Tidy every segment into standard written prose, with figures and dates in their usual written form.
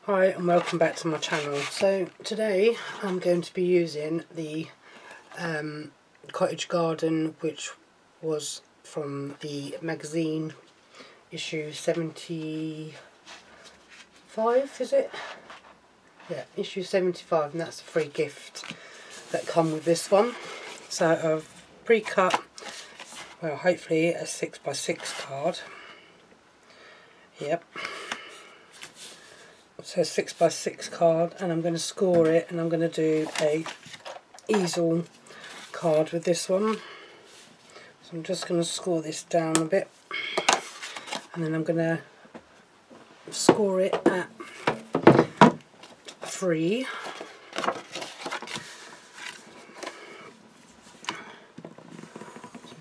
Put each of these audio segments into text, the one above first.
Hi and welcome back to my channel. So today I'm going to be using the Cottage garden, which was from the magazine issue 75, is it? Yeah, issue 75, and that's a free gift that come with this one. So I've pre-cut, well, hopefully a 6x6 card. Yep. So 6x6 card, and I'm going to score it, and I'm going to do a easel card with this one. So I'm just going to score this down a bit, and then I'm going to score it at 3.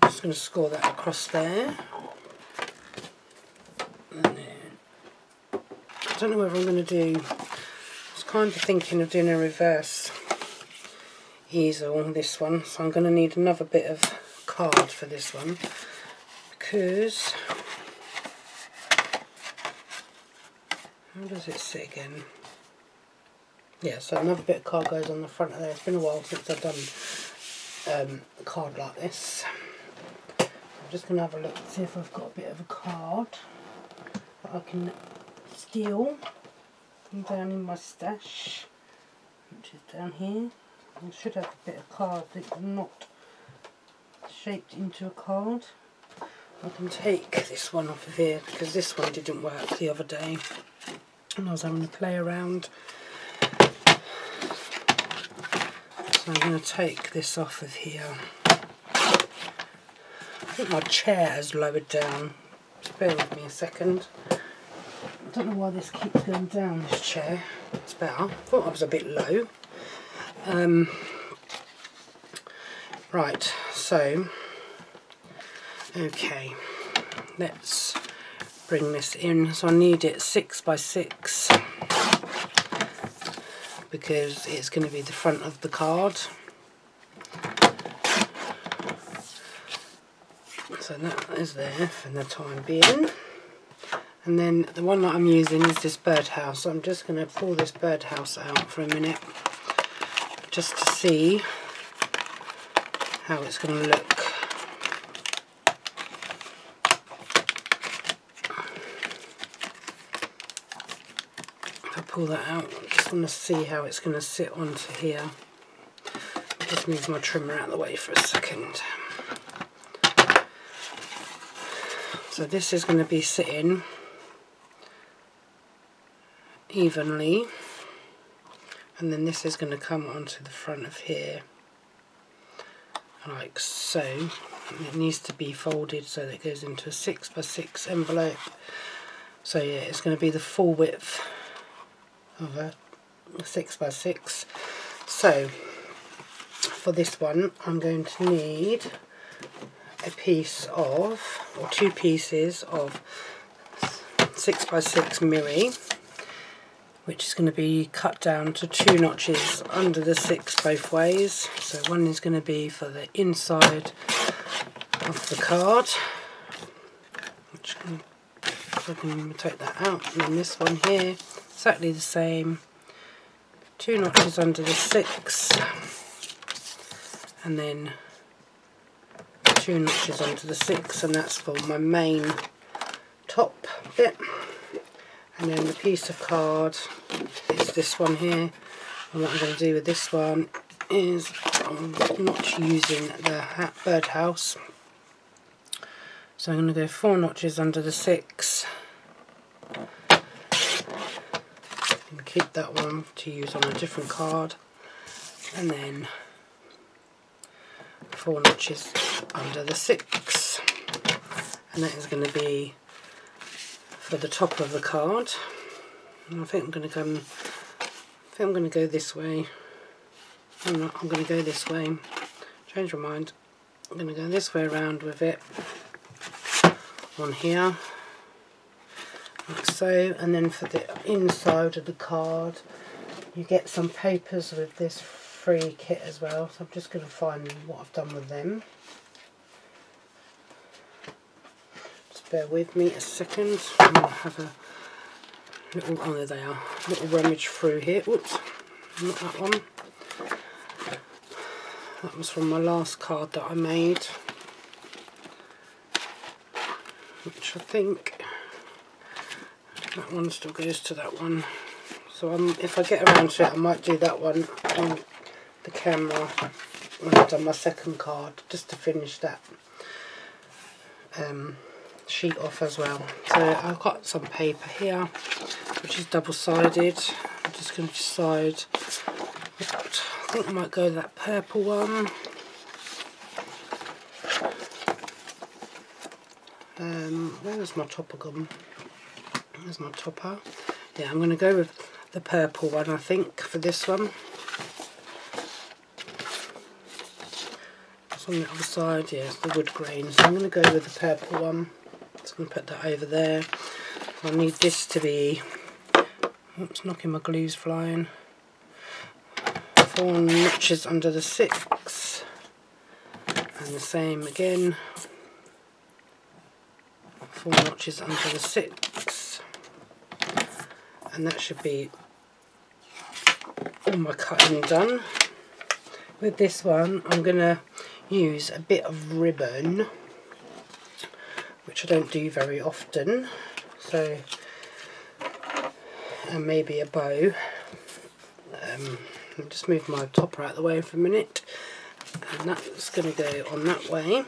So I'm just going to score that across there. And then I don't know whether I'm going to do, I was kind of thinking of doing a reverse easel on this one, so I'm going to need another bit of card for this one, because, how does it sit again? Yeah, so another bit of card goes on the front of there. It's been a while since I've done a card like this. I'm just going to have a look and see if I've got a bit of a card that I can steal from down in my stash, which is down here. I should have a bit of card that's not shaped into a card. I can take this one off of here because this one didn't work the other day and I was having to play around. So I'm going to take this off of here. I think my chair has lowered down. Just bear with me a second. I don't know why this keeps going down, this chair. It's better. I thought I was a bit low. Right, so, okay, let's bring this in. So I need it 6x6 because it's going to be the front of the card. So that is there for the time being. And then the one that I'm using is this birdhouse. So I'm just going to pull this birdhouse out for a minute just to see how it's going to look. If I pull that out, I just want to see how it's going to sit onto here. I'll just move my trimmer out of the way for a second. So this is going to be sitting evenly, and then this is going to come onto the front of here like so, and it needs to be folded so that it goes into a 6x6 envelope. So yeah, it's going to be the full width of a 6x6. So for this one I'm going to need a piece of, or 2 pieces of 6x6 mirri, which is going to be cut down to 2 notches under the 6 both ways. So one is going to be for the inside of the card, which I can take that out, and then this one here, exactly the same, 2 notches under the 6, and then 2 notches under the 6, and that's for my main top bit. And then the piece of card is this one here, and what I'm going to do with this one is I'm not using the birdhouse, so I'm going to go 4 notches under the 6 and keep that one to use on a different card, and then 4 notches under the 6, and that is going to be for the top of the card. And I think I'm going to go this way. I'm not, I'm going to go this way. Change my mind. I'm going to go this way around with it on here, like so. And then for the inside of the card, you get some papers with this free kit as well. So I'm just going to find what I've done with them. Bear with me a second. I'm going to have a little, oh there they are, little rummage through here. Oops, not that one. That was from my last card that I made, which I think that one still goes to that one. So if I get around to it, I might do that one on the camera when I've done my second card, just to finish that sheet off as well. So I've got some paper here, which is double-sided. I'm just going to decide. I think I might go with that purple one. Where's my topper gone? There's my topper. Yeah, I'm going to go with the purple one, I think, for this one. It's on the other side, yeah, it's the wood grain. So I'm going to go with the purple one. Just going to put that over there. I need this to be, oops, knocking my glues flying. 4 notches under the 6. And the same again. 4 notches under the 6. And that should be all my cutting done. With this one, I'm going to use a bit of ribbon, which I don't do very often, so, and maybe a bow. I'll just move my topper out of the way for a minute, and that's going to go on that way,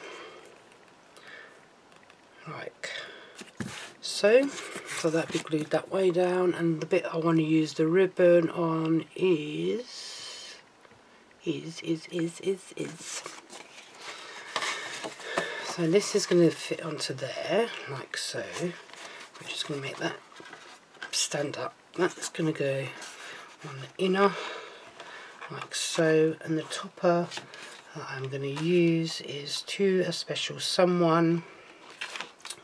like so. So that'll be glued that way down, and the bit I want to use the ribbon on is. So this is going to fit onto there, like so. We're just going to make that stand up. That's going to go on the inner, like so. And the topper that I'm going to use is To a Special Someone,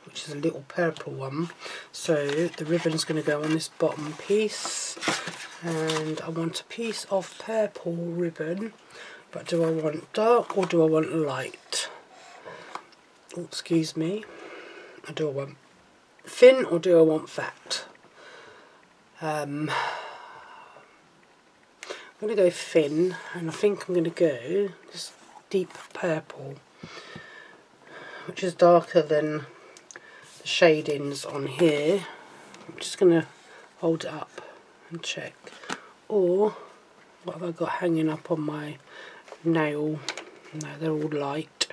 which is a little purple one. So the ribbon's going to go on this bottom piece, and I want a piece of purple ribbon. But do I want dark or do I want light? Oh, excuse me. Do I want thin or do I want fat? I'm going to go thin, and I think I'm going to go this deep purple, which is darker than the shadings on here. I'm just going to hold it up and check. Or what have I got hanging up on my nail? No, they're all light.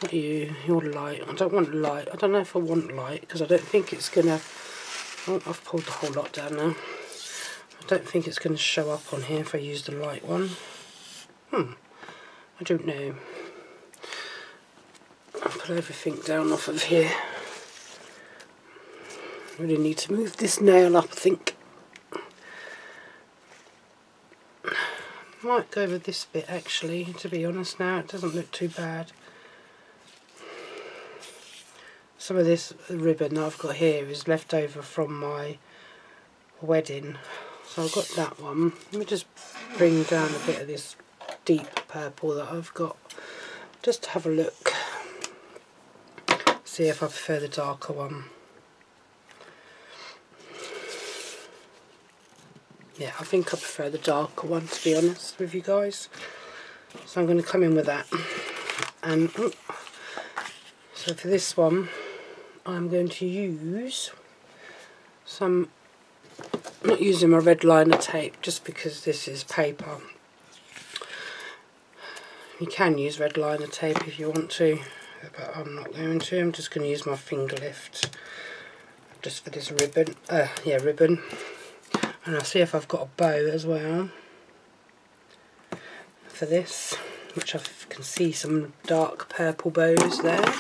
Not you, you're light. I don't want light. I don't know if I want light, because I don't think it's going to... Oh, I've pulled the whole lot down now. I don't think it's going to show up on here if I use the light one. I don't know. I'll put everything down off of here. Really need to move this nail up, I think. Might go with this bit actually, to be honest now. It doesn't look too bad. Some of this ribbon that I've got here is left over from my wedding. So I've got that one. Let me just bring down a bit of this deep purple that I've got, just to have a look. See if I prefer the darker one. Yeah, I think I prefer the darker one, to be honest with you guys. So I'm going to come in with that. And so for this one, I'm going to use some, I'm not using my red liner tape just because this is paper. You can use red liner tape if you want to, but I'm not going to. I'm just going to use my finger lift just for this ribbon. Ribbon. And I'll see if I've got a bow as well for this, which I can see some dark purple bows there.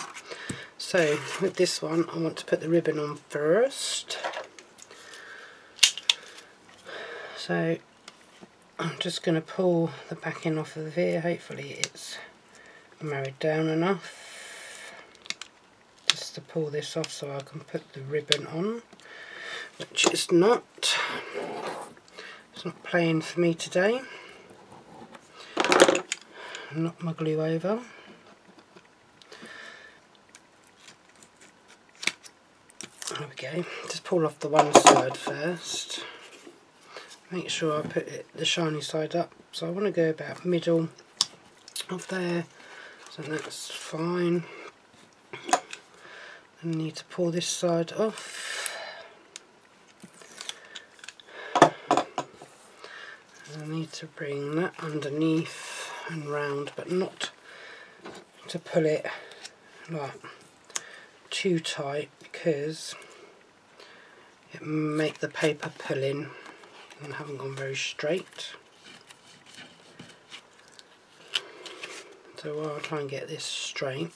So with this one, I want to put the ribbon on first. So I'm just going to pull the backing off of here. Hopefully it's married down enough just to pull this off so I can put the ribbon on, which is not. It's not playing for me today. Knock my glue over. There we go. Just pull off the one side first. Make sure I put the shiny side up. So I want to go about middle of there. So that's fine. I need to pull this side off. I need to bring that underneath and round, but not to pull it like too tight, because it make the paper pull in and haven't gone very straight. So I'll try and get this straight.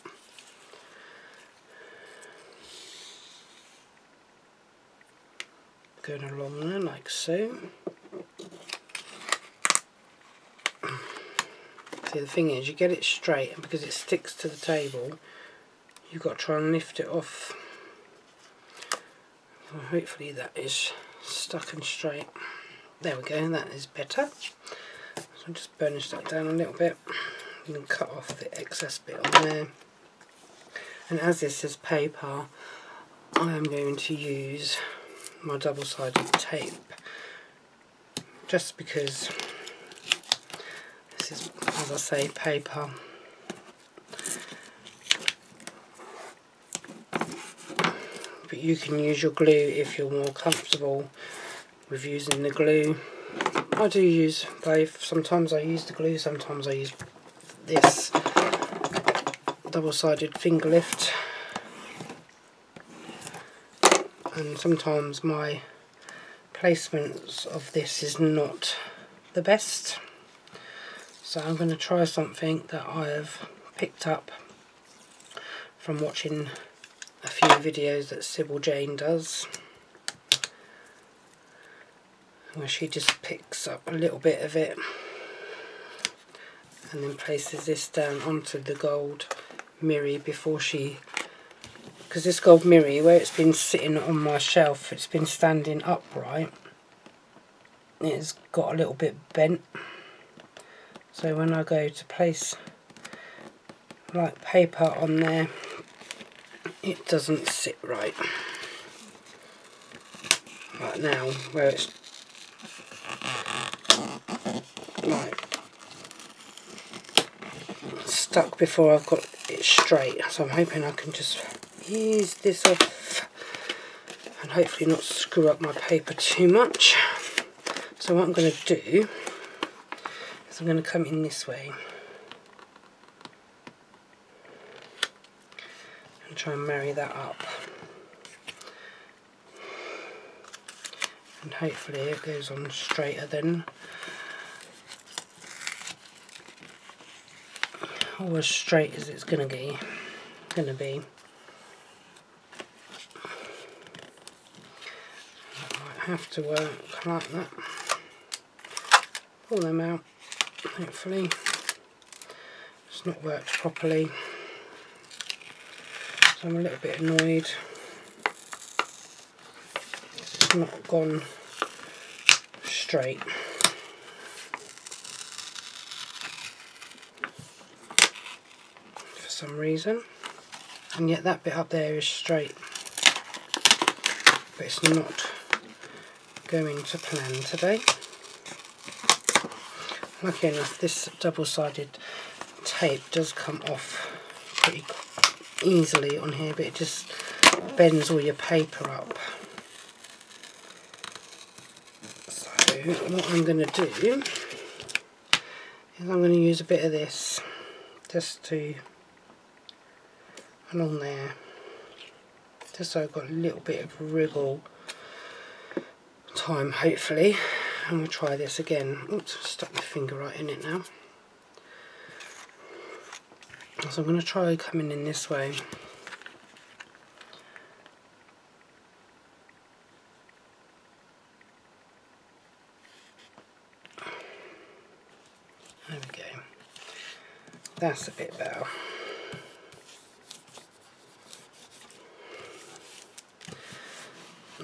Going along there like so. See, the thing is, you get it straight, and because it sticks to the table, you've got to try and lift it off. So hopefully that is stuck and straight. There we go, that is better. So I'll just burnish that down a little bit and then cut off the excess bit on there. And as this is paper, I am going to use my double-sided tape, just because this is, as I say, paper. But you can use your glue if you're more comfortable with using the glue. I do use both. Sometimes I use the glue, sometimes I use this double-sided finger lift, and sometimes my placements of this is not the best. So I'm going to try something that I have picked up from watching a few videos that Sybil Jane does, where she just picks up a little bit of it and then places this down onto the gold mirror before she, because this gold mirror, where it's been sitting on my shelf, it's been standing upright, it's got a little bit bent. So when I go to place like paper on there, it doesn't sit right. Like now, where it's like stuck before I've got it straight. So I'm hoping I can just ease this off and hopefully not screw up my paper too much. So what I'm going to do is I'm going to come in this way and try and marry that up, and hopefully it goes on straighter then, or as straight as it's going to be. That might have to work like that. Pull them out. Hopefully it's not worked properly, so I'm a little bit annoyed. It's not gone straight. For some reason, and yet that bit up there is straight, but it's not going to plan today. Lucky enough, this double-sided tape does come off pretty easily on here, but it just bends all your paper up. So what I'm going to do is I'm going to use a bit of this just to along there, just so I've got a little bit of wriggle time, hopefully. And we'll try this again. Oops, stuck my finger right in it now. So I'm going to try coming in this way. There we go. That's a bit better.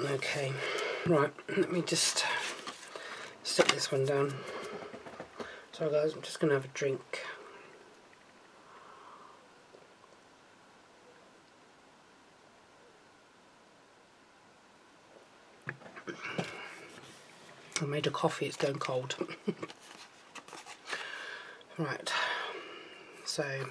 Okay, right, let me just stick this one down. So guys, I'm just going to have a drink. I made a coffee, it's going cold. Right, so I'm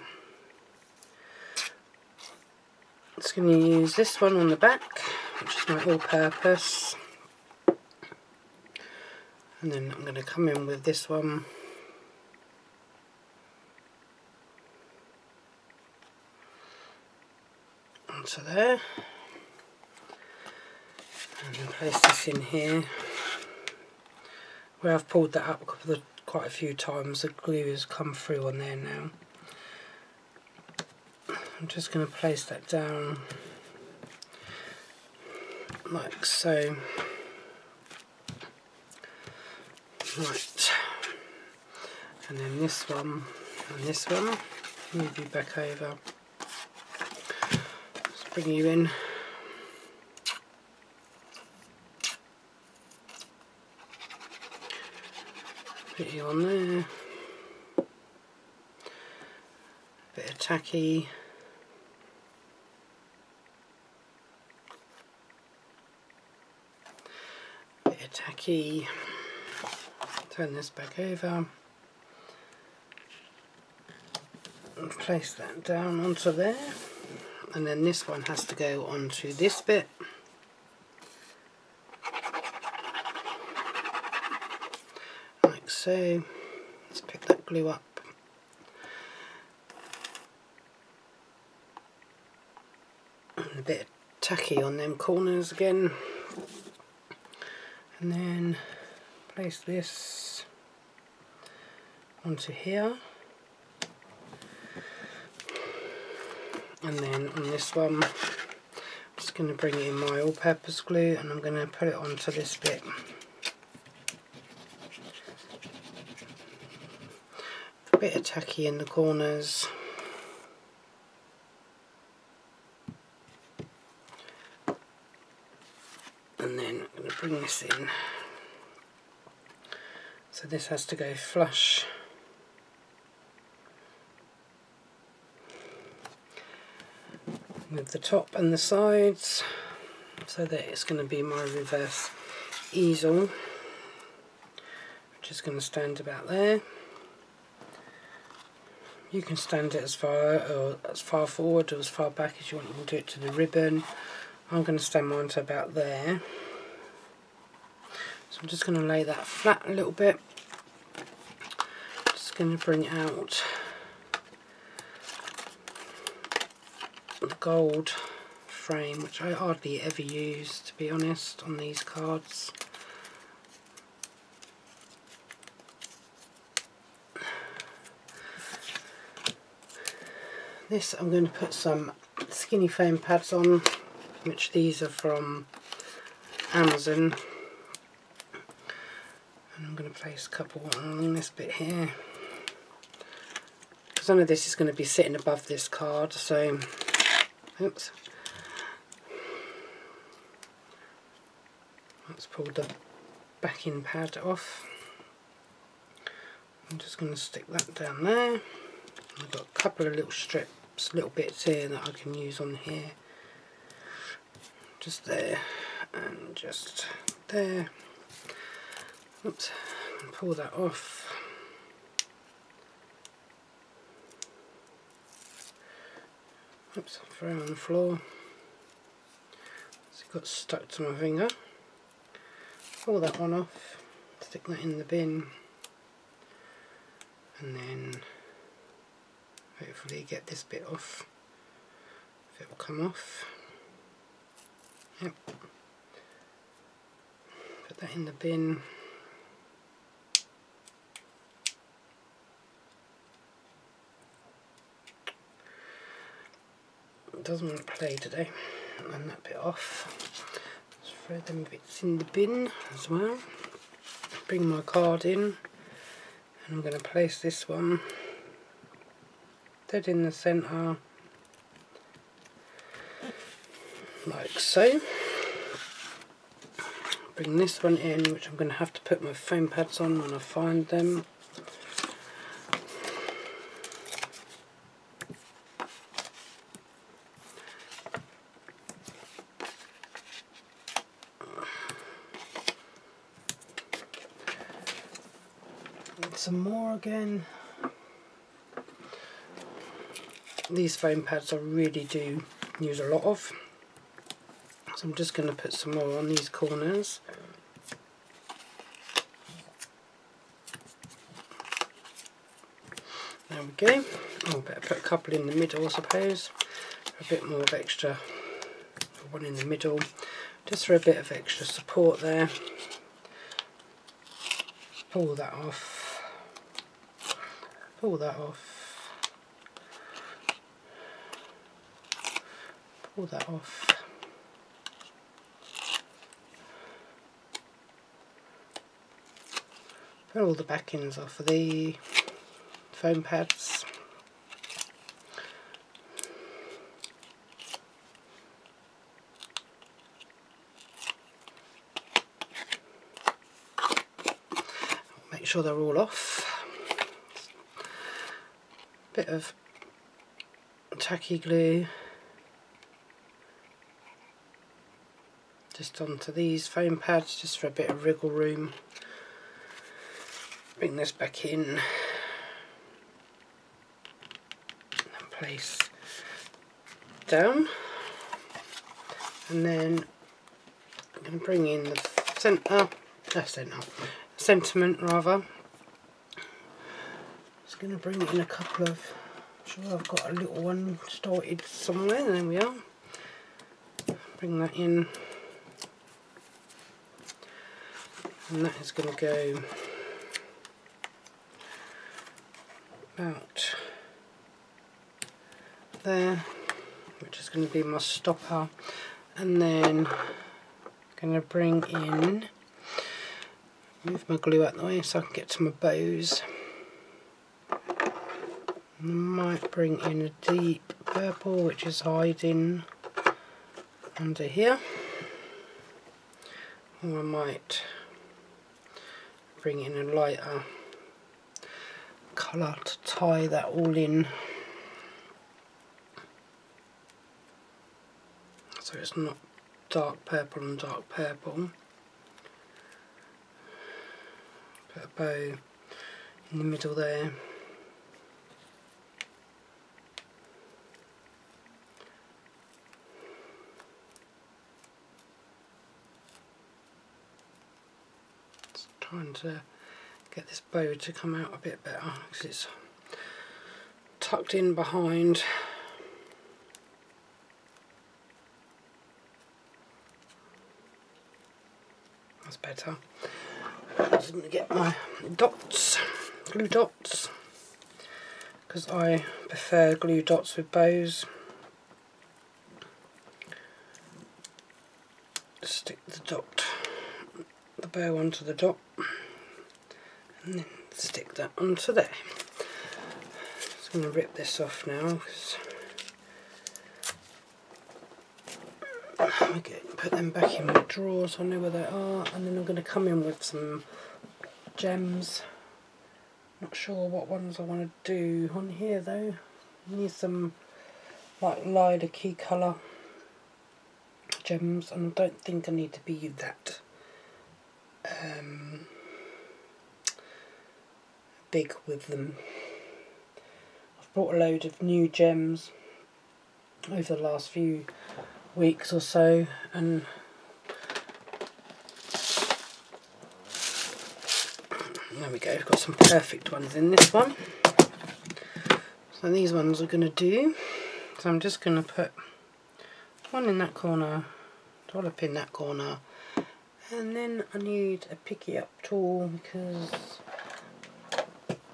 just going to use this one on the back, which is my all-purpose, and then I'm going to come in with this one onto there, and then place this in here. Where I've pulled that up quite a few times, the glue has come through on there now. I'm just going to place that down like so. Right, and then this one and this one, move you back over, just bring you in. Put you on there, bit of tacky, turn this back over, and place that down onto there, and then this one has to go onto this bit. Like so. Let's pick that glue up. And a bit of tacky on them corners again. And then place this onto here. And then on this one, I'm just going to bring in my all-purpose glue and I'm going to put it onto this bit. A bit of tacky in the corners. And then I'm going to bring this in. So this has to go flush with the top and the sides, so that it's going to be my reverse easel, which is going to stand about there. You can stand it as far forward or as far back as you want. You can do it to the ribbon. I'm going to stand mine to about there. So I'm just going to lay that flat a little bit. Just going to bring out the gold frame, which I hardly ever use, to be honest, on these cards. This I'm going to put some skinny foam pads on, which these are from Amazon. And I'm going to place a couple on this bit here, because none of this is going to be sitting above this card, so oops. Let's pull the backing pad off. I'm just going to stick that down there. I've got a couple of little strips, little bits here that I can use on here. Just there and just there. Oops, and pull that off. Oops, throw it on the floor. So it got stuck to my finger. Pull that one off, stick that in the bin, and then hopefully get this bit off, if it will come off. Yep. Put that in the bin. It doesn't want to play today. And that bit off. Let's throw them bits in the bin as well. Bring my card in, and I'm going to place this one dead in the centre, like so. Bring this one in, which I'm going to have to put my foam pads on when I find them. some more again. These foam pads I really do use a lot of, so I'm just going to put some more on these corners. There we go. Oh, better put a couple in the middle, I suppose, for a bit more of extra. One in the middle, just for a bit of extra support there. Pull that off. Pull that off. Pull that off. Put all the backings off of the foam pads. Make sure they're all off. Bit of tacky glue just onto these foam pads, just for a bit of wriggle room. Bring this back in and place down, and then I'm going to bring in the sentiment rather. Just going to bring in a couple of, I'm sure I've got a little one started somewhere, there we are. Bring that in, and that is going to go about there, which is going to be my stopper, and then I'm going to bring in, move my glue out the way so I can get to my bows. I might bring in a deep purple which is hiding under here, or I might bring in a lighter colour to tie that all in, so it's not dark purple and dark purple. Put a bow in the middle there. Just trying to get this bow to come out a bit better because it's tucked in behind. That's better. I'm just going to get my dots, glue dots, because I prefer glue dots with bows. Stick the bow onto the dot, and then stick that onto there. Just going to rip this off now. Okay, put them back in my drawers so I know where they are, and then I'm going to come in with some gems. Not sure what ones I want to do on here though. I need some like lilac-y colour gems, and I don't think I need to be that big with them. I've brought a load of new gems over the last few weeks or so, and there we go, we've got some perfect ones in this one. So these ones are going to do, so I'm just going to put one in that corner, dollop in that corner, and then I need a picky up tool because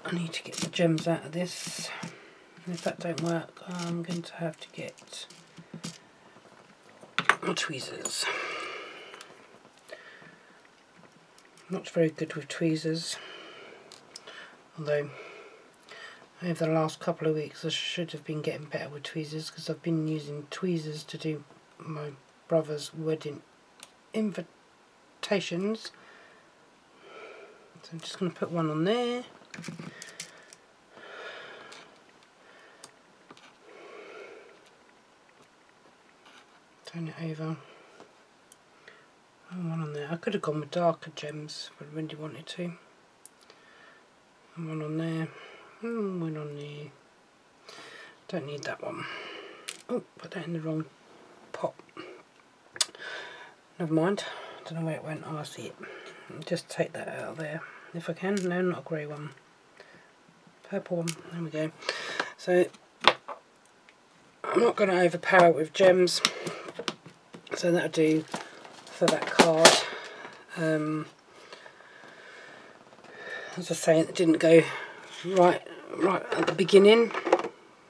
I need to get the gems out of this, and if that don't work I'm going to have to get my tweezers. I'm not very good with tweezers, although over the last couple of weeks I should have been getting better with tweezers, because I've been using tweezers to do my brother's wedding invitations. So I'm just going to put one on there. Turn it over. Oh, one on there. I could have gone with darker gems if I really wanted to. One on there, one on there. Don't need that one. Oh, put that in the wrong pot. Never mind. Don't know where it went. Oh, I see it. Just take that out of there if I can. No, not a grey one. Purple one. There we go. So I'm not going to overpower it with gems. So that'll do for that card. As I say, it didn't go right at the beginning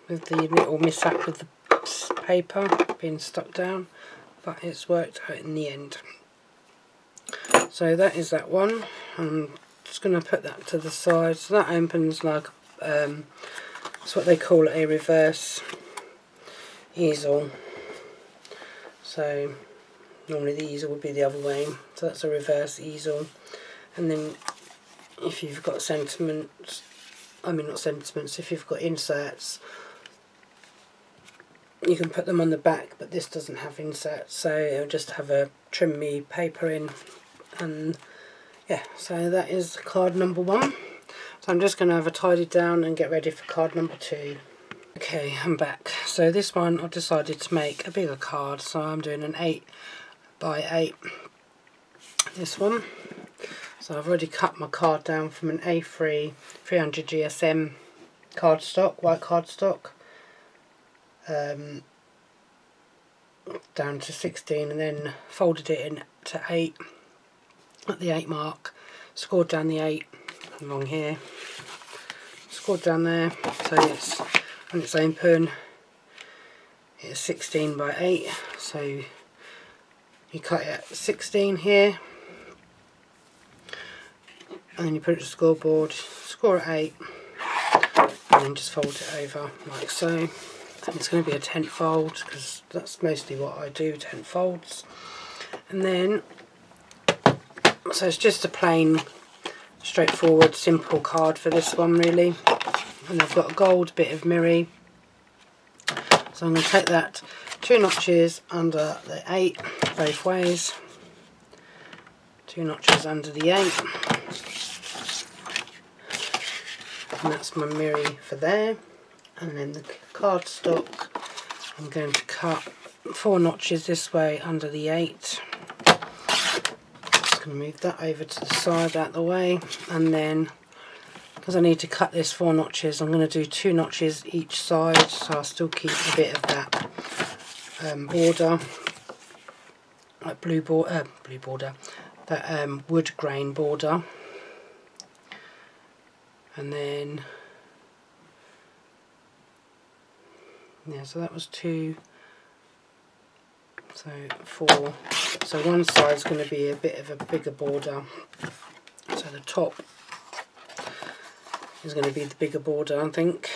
with the little mishap with the paper being stuck down, but it's worked out in the end. So that is that one. I'm just going to put that to the side. So that opens like it's what they call a reverse easel. So normally the easel would be the other way, so that's a reverse easel. And then if you've got sentiments, not sentiments, if you've got inserts, you can put them on the back, but this doesn't have inserts, so it'll just have a trim me paper in. And yeah, so that is card number 1. So I'm just going to have a tidy down and get ready for card number 2. Okay, I'm back. So this one I've decided to make a bigger card, so I'm doing an 8 by 8. This one. So I've already cut my card down from an A3 300 GSM cardstock, white cardstock, down to 16, and then folded it in to 8 at the 8 mark, scored down the 8 along here, scored down there, so it's when it's open it's 16 by 8, so you cut it at 16 here, and then you put it to the scoreboard, score at 8, and then just fold it over like so. And it's going to be a 10th fold because that's mostly what I do, 10 folds. And then, so it's just a plain, straightforward, simple card for this one really. And I've got a gold bit of mirror, so I'm going to take that 2 notches under the 8 both ways, 2 notches under the 8, and that's my mirror for there. And then the cardstock, I'm going to cut 4 notches this way under the 8. Just going to move that over to the side out the way, and then because I need to cut this 4 notches, I'm going to do 2 notches each side, so I'll still keep a bit of that border, like blue border, that wood grain border, and then. Yeah, so that was 2, so 4. So one side's going to be a bit of a bigger border. So the top is going to be the bigger border, I think.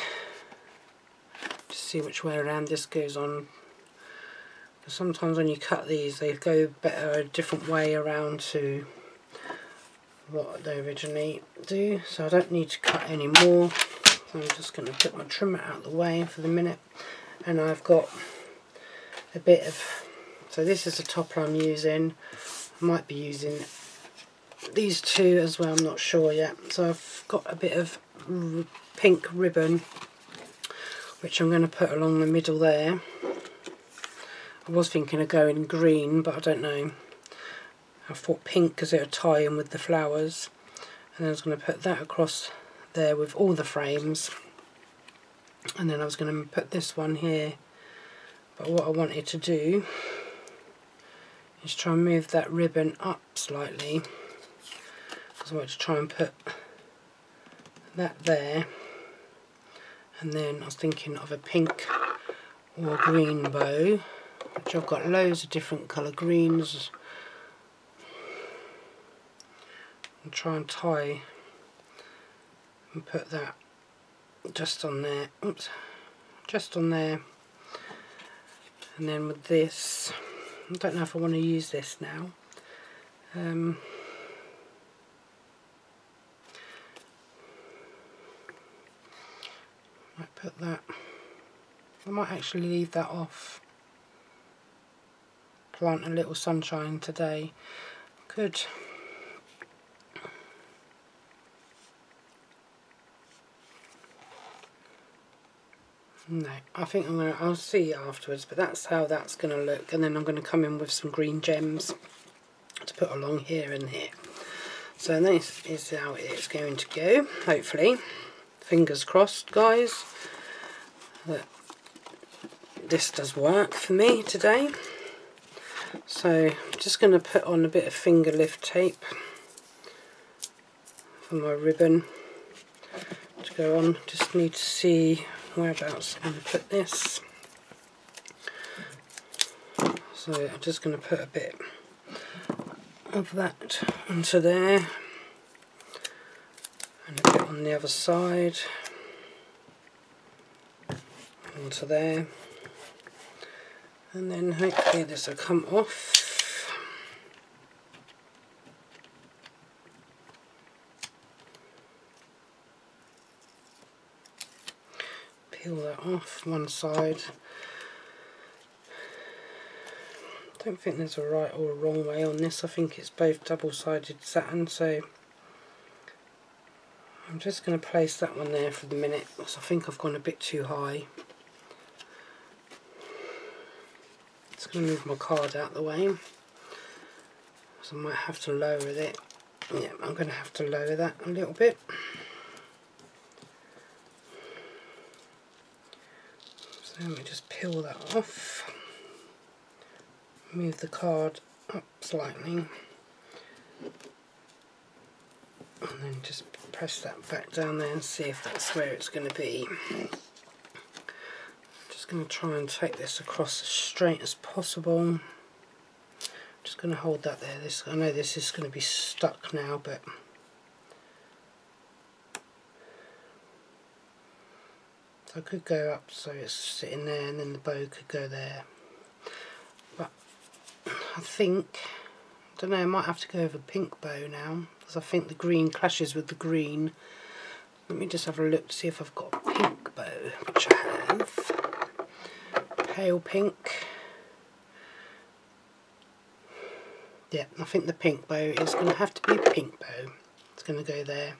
Just see which way around this goes on. Because sometimes when you cut these, they go better a different way around to what they originally do. So I don't need to cut any more. So I'm just going to put my trimmer out of the way for the minute. And I've got a bit of, so this is the topper I'm using. I might be using these 2 as well, I'm not sure yet. So I've got a bit of pink ribbon, which I'm going to put along the middle there. I was thinking of going green, but I don't know. I thought pink because it'll tie in with the flowers. And then I was going to put that across there with all the frames. And then I was going to put this one here, but what I wanted to do is try and move that ribbon up slightly, because I wanted to try and put that there, and then I was thinking of a pink or green bow, which I've got loads of different colour greens, and try and tie and put that just on there, oops, just on there. And then with this, I don't know if I want to use this now. I might put that, I might actually leave that off. Plant a little sunshine today. Could No, I think I'll see afterwards, but that's how that's going to look. And then I'm going to come in with some green gems to put along here and here. So this is how it's going to go, hopefully. Fingers crossed, guys, that this does work for me today. So I'm just going to put on a bit of finger lift tape for my ribbon to go on. Just need to see whereabouts I'm going to put this. So I'm just going to put a bit of that onto there and a bit on the other side onto there, and then hopefully this will come off. Peel that off one side. I don't think there's a right or a wrong way on this. I think it's both double-sided satin, so I'm just going to place that one there for the minute because I think I've gone a bit too high. Just going to move my card out of the way, so I might have to lower it. Yeah, I'm going to have to lower that a little bit. So let me just peel that off. Move the card up slightly and then just press that back down there and see if that's where it's going to be. Just going to try and take this across as straight as possible. Just going to hold that there. I know this is going to be stuck now, but so I could go up so it's sitting there and then the bow could go there. I think, I don't know, I might have to go with a pink bow now because I think the green clashes with the green. Let me just have a look to see if I've got a pink bow, which I have. Pale pink. Yeah, I think the pink bow is going to have to be a pink bow. It's going to go there.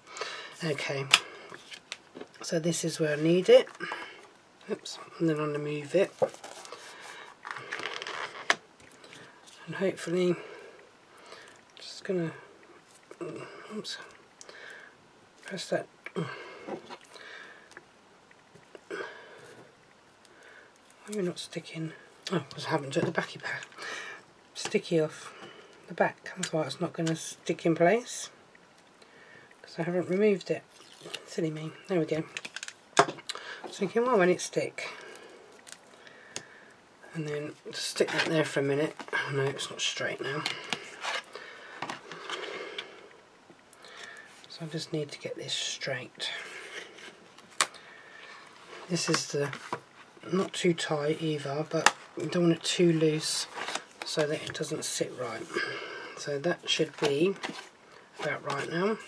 Okay, so this is where I need it. Oops, and then I'm going to move it. And hopefully, just gonna oops, press that. Why are you not sticking? Oh, what's happened to the backy pad? Sticky off the back. That's why it's not going to stick in place because I haven't removed it. Silly me. There we go. Thinking, well, when it stick. And then just stick that there for a minute. Oh no, it's not straight now. So I just need to get this straight. This is the not too tight either, but you don't want it too loose so that it doesn't sit right. So that should be about right now.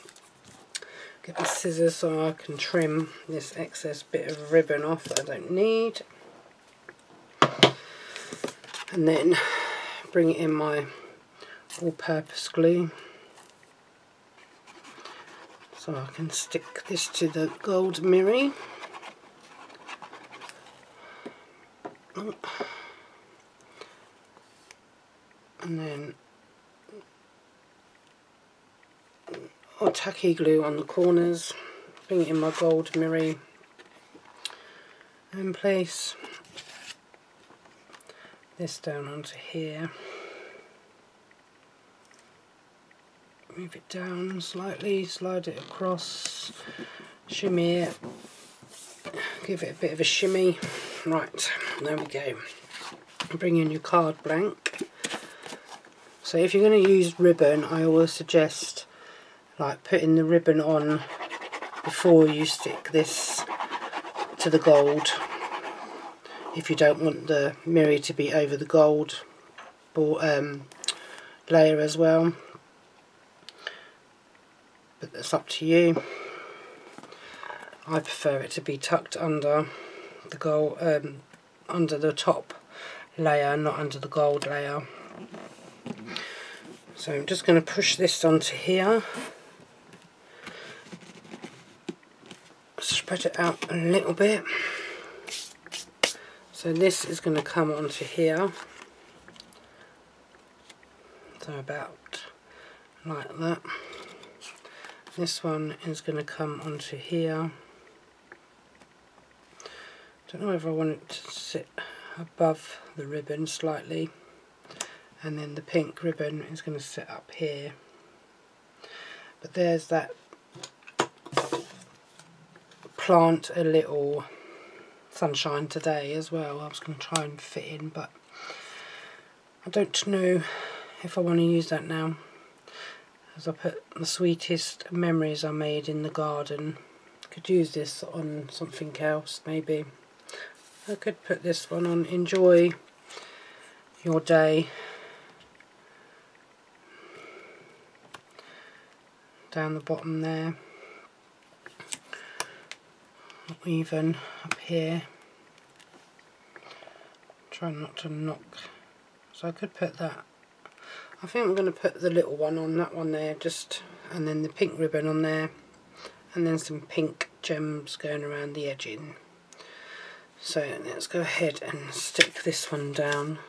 Get the scissors so I can trim this excess bit of ribbon off that I don't need. And then bring it in my all-purpose glue so I can stick this to the gold mirror. And then I'll tacky glue on the corners, bring it in my gold mirror and place this down onto here. Move it down slightly, slide it across, shimmy it, give it a bit of a shimmy. Right, there we go. Bring in your card blank. So if you're going to use ribbon, I always suggest like putting the ribbon on before you stick this to the gold, if you don't want the mirror to be over the gold layer as well, but that's up to you. I prefer it to be tucked under the gold, under the top layer, not under the gold layer. So I'm just going to push this onto here, spread it out a little bit, So this is going to come onto here, so about like that. This one is going to come onto here. Don't know if I want it to sit above the ribbon slightly, and then the pink ribbon is going to sit up here. But there's that plant a little sunshine today as well. I was going to try and fit in, but I don't know if I want to use that now, as I put the sweetest memories I made in the garden. Could use this on something else maybe. I could put this one on Enjoy Your Day. Down the bottom there. Even up here. Try not to knock. So I could put that. I think I'm going to put the little one on that one there, just, and then the pink ribbon on there, and then some pink gems going around the edging. So let's go ahead and stick this one down.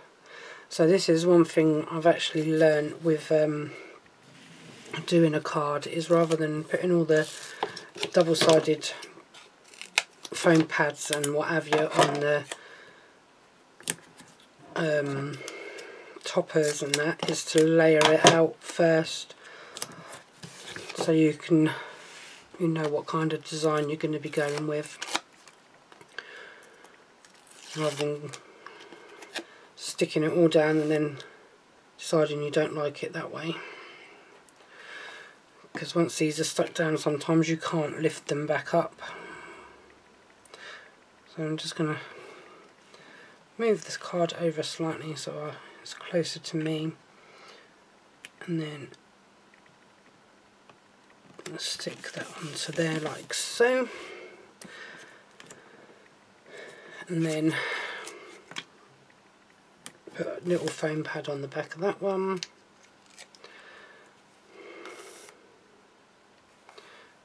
So this is one thing I've actually learned with doing a card, is rather than putting all the double-sided foam pads and what have you on the toppers and that, is to layer it out first, so you know what kind of design you're going to be going with, rather than sticking it all down and then deciding you don't like it that way. Because once these are stuck down, sometimes you can't lift them back up. So I'm just going to move this card over slightly so it's closer to me, and then stick that onto there like so, and then put a little foam pad on the back of that one,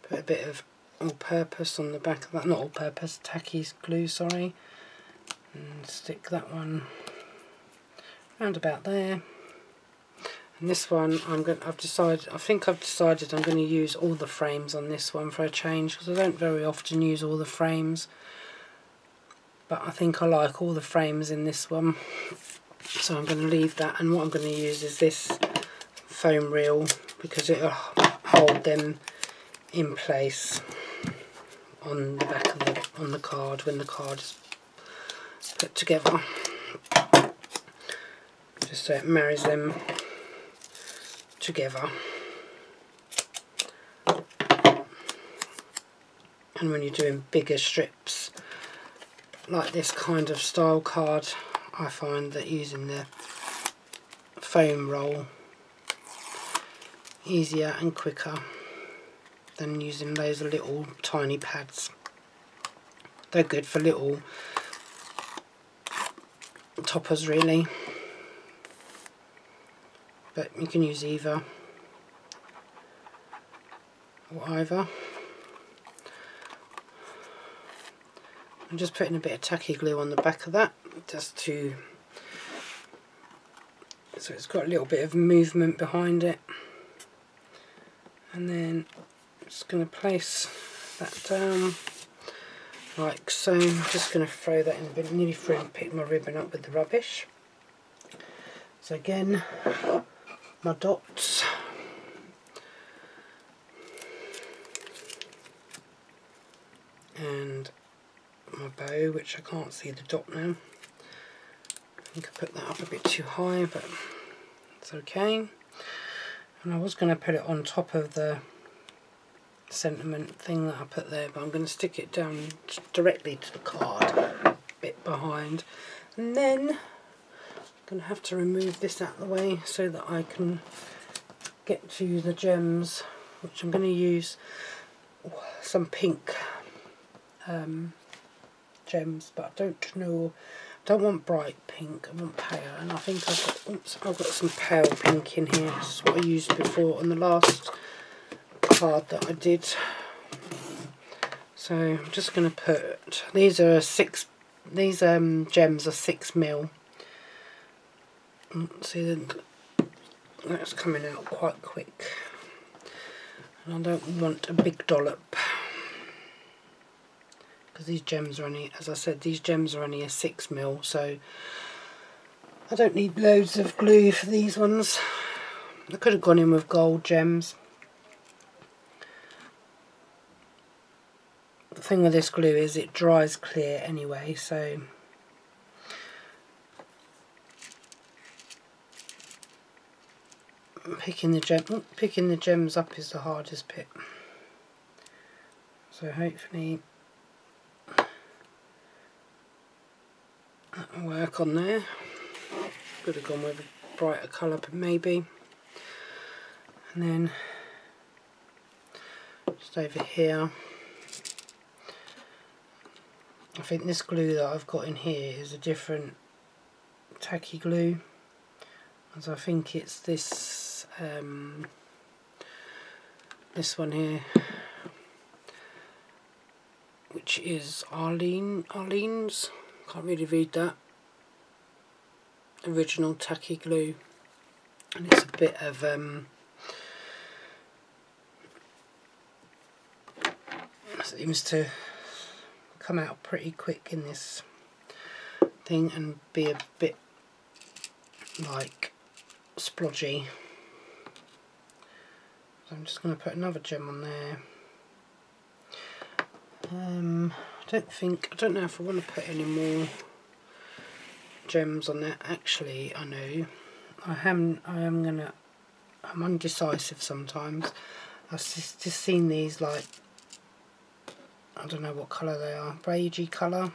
put a bit of all-purpose on the back of that, not all-purpose, tacky glue, sorry, and stick that one round about there. And this one I think I've decided I'm going to use all the frames on this one for a change, because I don't very often use all the frames, but I think I like all the frames in this one, so I'm going to leave that. And what I'm going to use is this foam reel, because it'll hold them in place on the back of the card when the card is put together, just so it marries them together. And when you're doing bigger strips like this kind of style card, I find that using the foam roll easier and quicker than using those little tiny pads. They're good for little toppers really, but you can use either or either. I'm just putting a bit of tacky glue on the back of that, just so it's got a little bit of movement behind it. And then I'm just going to place that down like so. I'm just going to throw that in a bit, nearly threw and picked my ribbon up with the rubbish. So again, my dots, and my bow, which I can't see the dot now. I think I put that up a bit too high, but it's okay. And I was going to put it on top of the sentiment thing that I put there, but I'm going to stick it down directly to the card, a bit behind. And then I'm going to have to remove this out of the way so that I can get to the gems, which I'm going to use some pink gems, but I don't want bright pink, I want pale, and I think I've got some pale pink in here. This is what I used before on the last card that I did. So I'm just going to put, these are 6 These gems are 6mm. See, that's coming out quite quick, and I don't want a big dollop because these gems are only, as I said, these gems are only a 6mm, so I don't need loads of glue for these ones. I could have gone in with gold gems. The thing with this glue is it dries clear anyway, so picking the gems up is the hardest bit. So hopefully that'll work on there. Could have gone with a brighter colour maybe. And then just over here, I think this glue that I've got in here is a different tacky glue, as I think it's this this one here, which is Arlene's, can't really read that, original tacky glue, and it's a bit of seems to come out pretty quick in this thing and be a bit like splodgy. So I'm just going to put another gem on there. I don't know if I want to put any more gems on there. Actually, I know I'm undecisive sometimes. I've just seen these, like, I don't know what colour they are, beigey colour.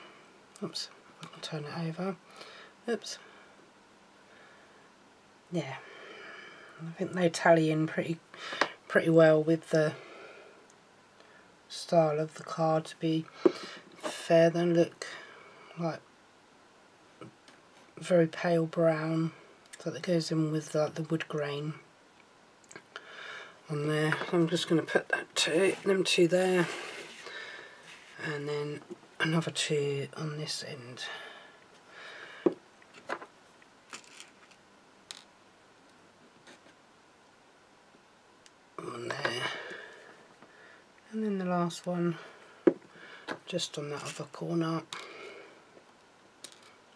Oops, I'll turn it over. Oops. Yeah, I think they tally in pretty well with the style of the card, to be fair. They look like very pale brown, so that goes in with the wood grain on there. So I'm just going to put them two there, and then another two on this end. On there, and then the last one just on that other corner.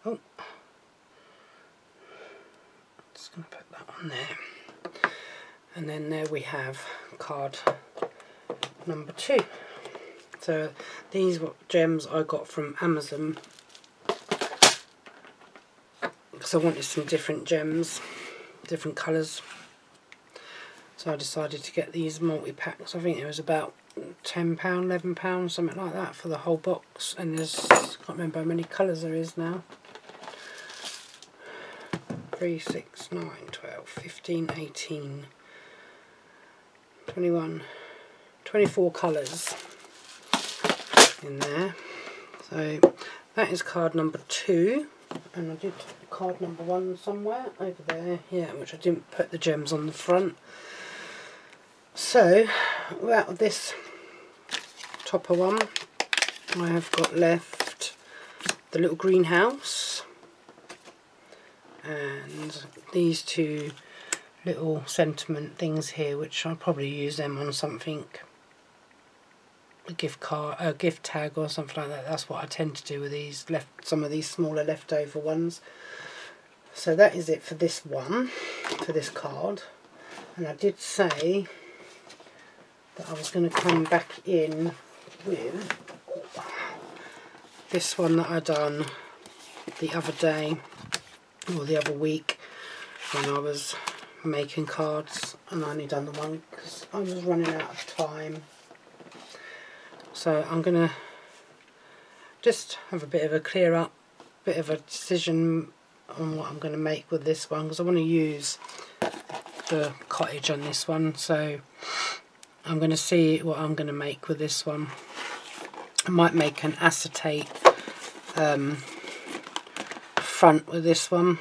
Oh, just going to put that on there, and then there we have card number 2. So these were gems I got from Amazon because I wanted some different gems, different colours. So I decided to get these multi-packs. I think it was about £10, £11, something like that for the whole box. And there's, I can't remember how many colours there is now. 3, 6, 9, 12, 15, 18, 21, 24 colours in there. So that is card number 2. And I did card number 1 somewhere over there, yeah, which I didn't put the gems on the front. So out of this topper one, I have got left the little greenhouse and these 2 little sentiment things here, which I'll probably use them on something, a gift card, a gift tag or something like that. That's what I tend to do with these some of these smaller leftover ones. So that is it for this one, for this card. And I did say that I was going to come back in with this one that I done the other day, or the other week, when I was making cards, and I only done the one because I was running out of time. So I'm going to just have a bit of a clear up, bit of a decision on what I'm going to make with this one, because I want to use the cottage on this one. So I'm going to see what I'm going to make with this one. I might make an acetate front with this one,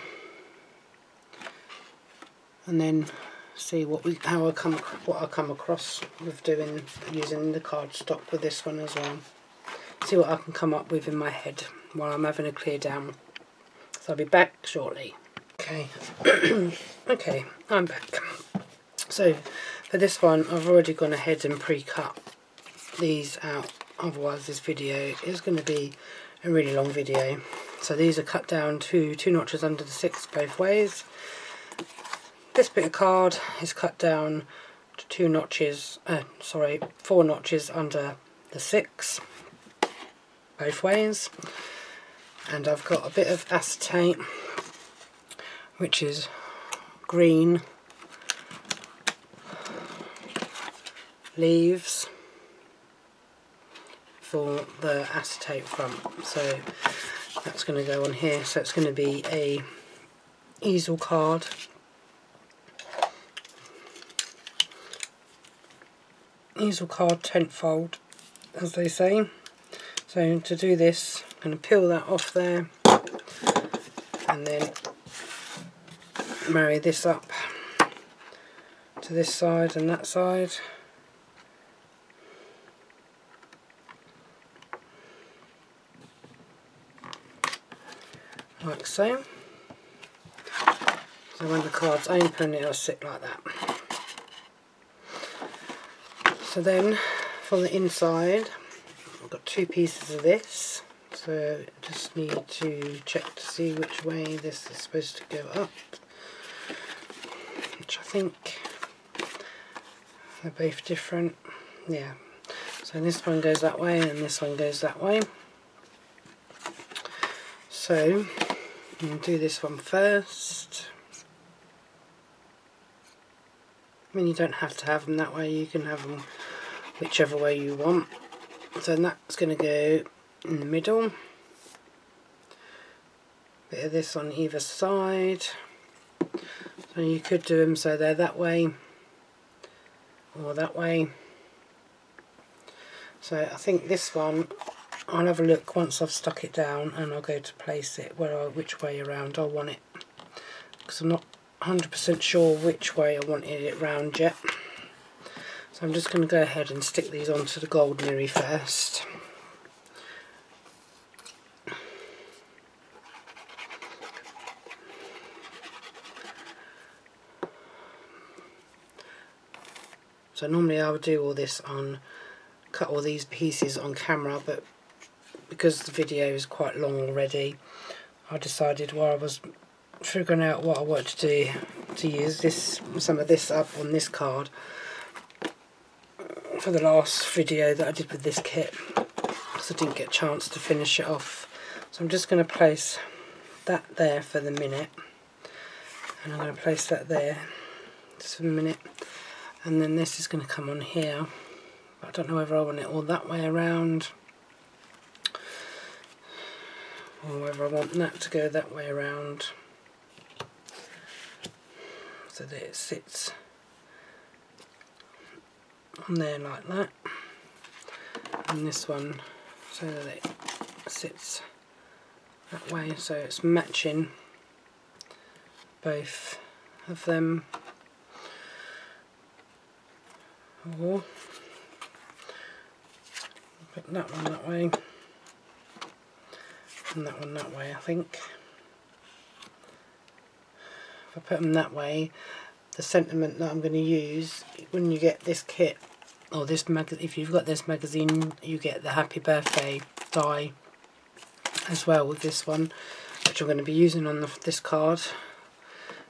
and then see what I come across with using the cardstock with this one as well. See what I can come up with in my head while I'm having a clear down. So I'll be back shortly. Okay, okay, I'm back. So for this one, I've already gone ahead and pre-cut these out, otherwise this video is going to be a really long video. So these are cut down to 2 notches under the 6 both ways. This bit of card is cut down to 4 notches under the 6 both ways. And I've got a bit of acetate, which is green leaves for the acetate front, so that's going to go on here. So it's going to be a easel card, tent fold, as they say. So to do this, I'm going to peel that off there and then marry this up to this side and that side. Like so. So when the card's open, it'll sit like that. So then for the inside, I've got 2 pieces of this. So just need to check to see which way this is supposed to go up, which I think they're both different. Yeah. So this one goes that way and this one goes that way. So I'm going to do this one first. I mean, you don't have to have them that way, you can have them whichever way you want. So that's going to go in the middle. Bit of this on either side. So you could do them so they're that way or that way. So I think this one, I'll have a look once I've stuck it down and I'll go to place it which way around I want it, because I'm not 100% sure which way I wanted it round yet. So I'm just going to go ahead and stick these onto the gold mirror first. So normally I would do all this cut all these pieces on camera, but because the video is quite long already, I decided while I was figuring out what I wanted to do to use some of this up on this card for the last video that I did with this kit, because I didn't get a chance to finish it off. So I'm just going to place that there for the minute, and I'm going to place that there just for a minute, and then this is going to come on here. But I don't know whether I want it all that way around or whether I want that to go that way around, so that it sits on there like that, and this one so that it sits that way, so it's matching both of them. Or put that one that way and that one that way. I think if I put them that way, the sentiment that I'm going to use when you get this kit, or this if you've got this magazine, you get the happy birthday die as well with this one, which I'm going to be using on this card.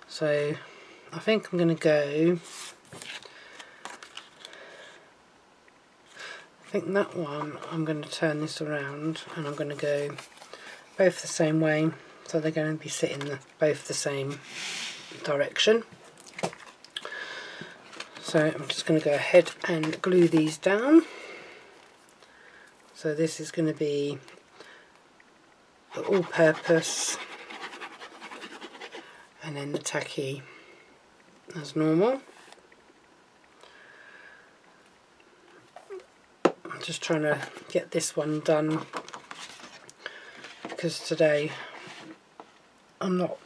So I think I'm going to go, I think that one I'm going to turn this around and I'm going to go both the same way, so they're going to be sitting both the same direction. So I'm just going to go ahead and glue these down. So this is going to be the all-purpose and then the tacky as normal. I'm just trying to get this one done because today I'm not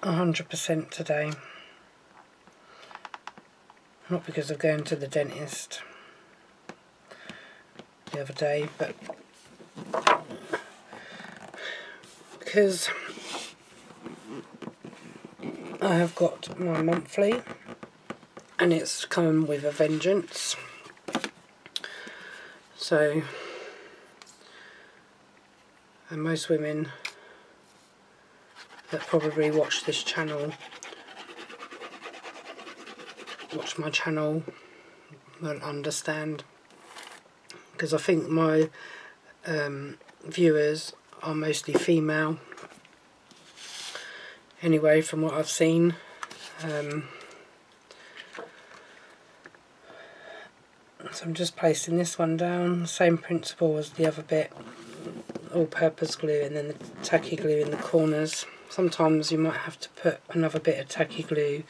100% today. Not because of going to the dentist the other day, but because I have got my monthly and it's coming with a vengeance. So, and most women that probably watch this channel, watch my channel, will understand, because I think my viewers are mostly female anyway, from what I've seen. So I'm just placing this one down, same principle as the other bit, all-purpose glue and then the tacky glue in the corners. Sometimes you might have to put another bit of tacky glue,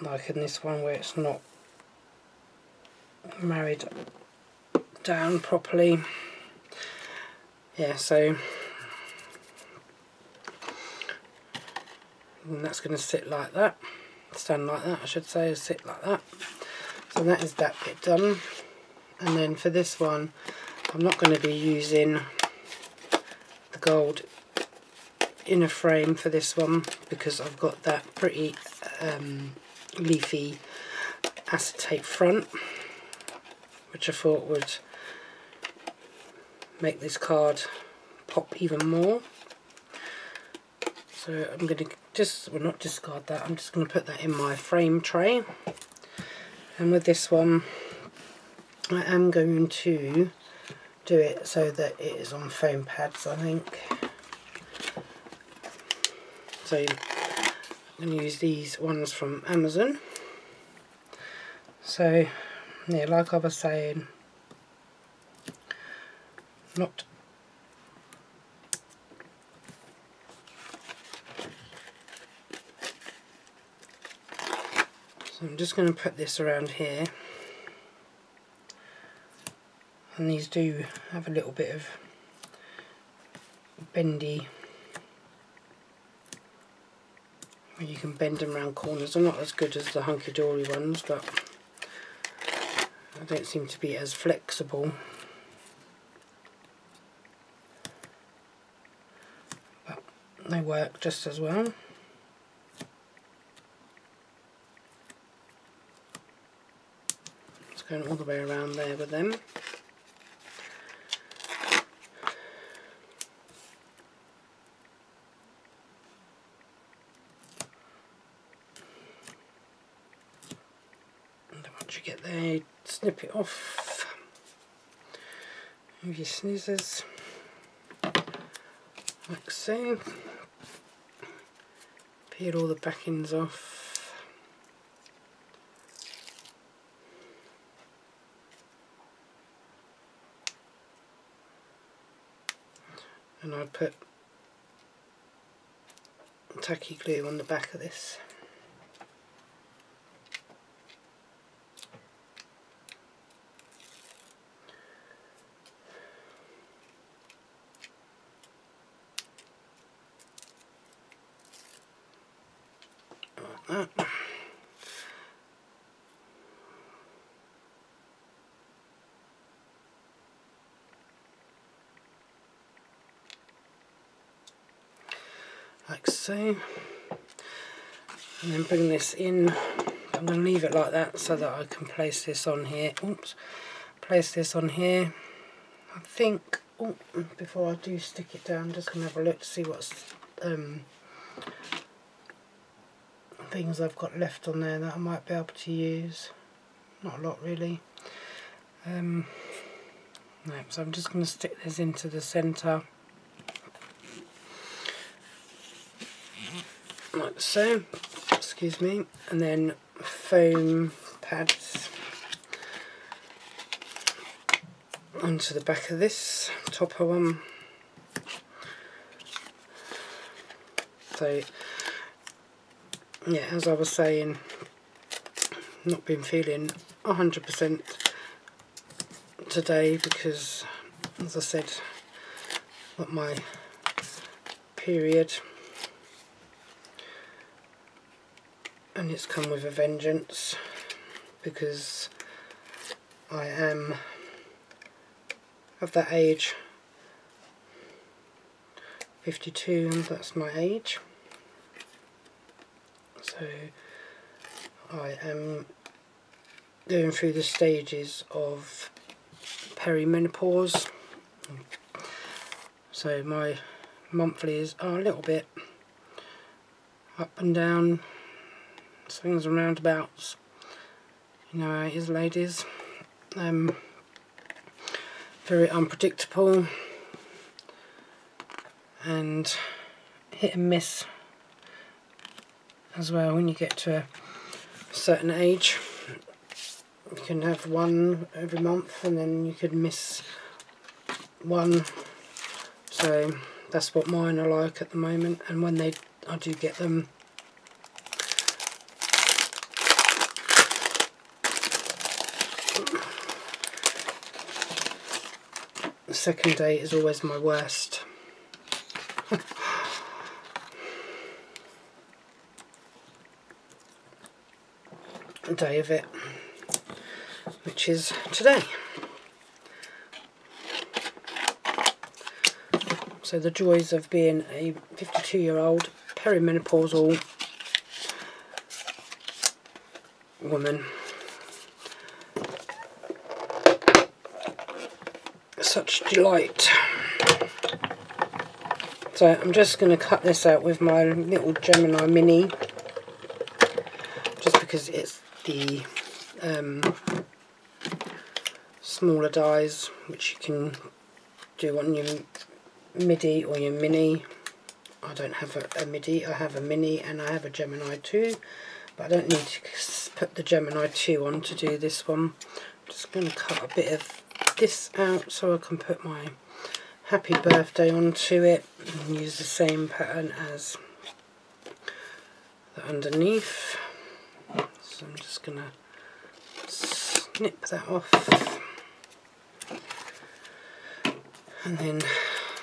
like in this one where it's not married down properly. Yeah, so and that's going to sit like that, stand like that I should say, sit like that. So that is that bit done. And then for this one I'm not going to be using the gold inner frame for this one because I've got that pretty leafy acetate front, which I thought would make this card pop even more. So I'm going to just, well, not discard that, I'm just going to put that in my frame tray. And with this one I am going to do it so that it is on foam pads, I think. So I'm going to use these ones from Amazon. So yeah, like I was saying, not so I'm just going to put this around here, and these do have a little bit of bendy, where you can bend them around corners. They're not as good as the Hunkydory ones, but I don't seem to be as flexible. But they work just as well. It's going all the way around there with them. Once you get there, snip it off with your scissors, like so. Peel all the backings off. And I put tacky glue on the back of this. Like that. Like so. And then bring this in. I'm going to leave it like that so that I can place this on here. Oops. Place this on here. I think, oh, before I do stick it down, I'm just going to have a look to see what's things I've got left on there that I might be able to use. Not a lot really. No, so I'm just going to stick this into the centre. Like so. Excuse me. And then foam pads onto the back of this topper one. So yeah, as I was saying, not been feeling 100% today because, as I said, got my period and it's come with a vengeance because I am of that age 52, and that's my age. So I am going through the stages of perimenopause. So my monthlies are a little bit up and down, swings and roundabouts. You know how it is, ladies. Very unpredictable and hit and miss as well. When you get to a certain age, you can have one every month and then you could miss one. So that's what mine are like at the moment, and when I do get them, the second day is always my worst. Day of it, which is today. So the joys of being a 52-year-old perimenopausal woman. Such delight. So I'm just going to cut this out with my little Gemini Mini, just because it's the smaller dies, which you can do on your MIDI or your Mini. I don't have a MIDI, I have a Mini and I have a Gemini 2, but I don't need to put the Gemini 2 on to do this one. I'm just going to cut a bit of this out so I can put my happy birthday onto it and use the same pattern as the underneath. So I'm just going to snip that off and then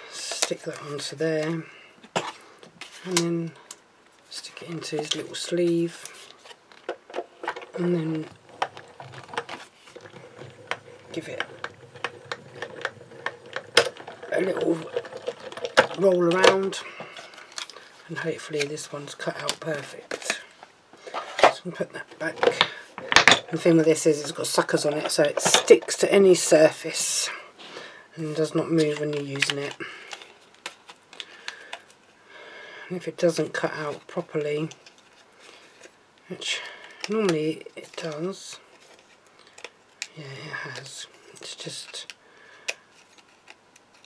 stick that onto there, and then stick it into his little sleeve, and then give it a little roll around, and hopefully this one's cut out perfect. So I'm put that back. And the thing with this is it's got suckers on it, so it sticks to any surface and does not move when you're using it. And if it doesn't cut out properly, which normally it does, yeah, it has, it's just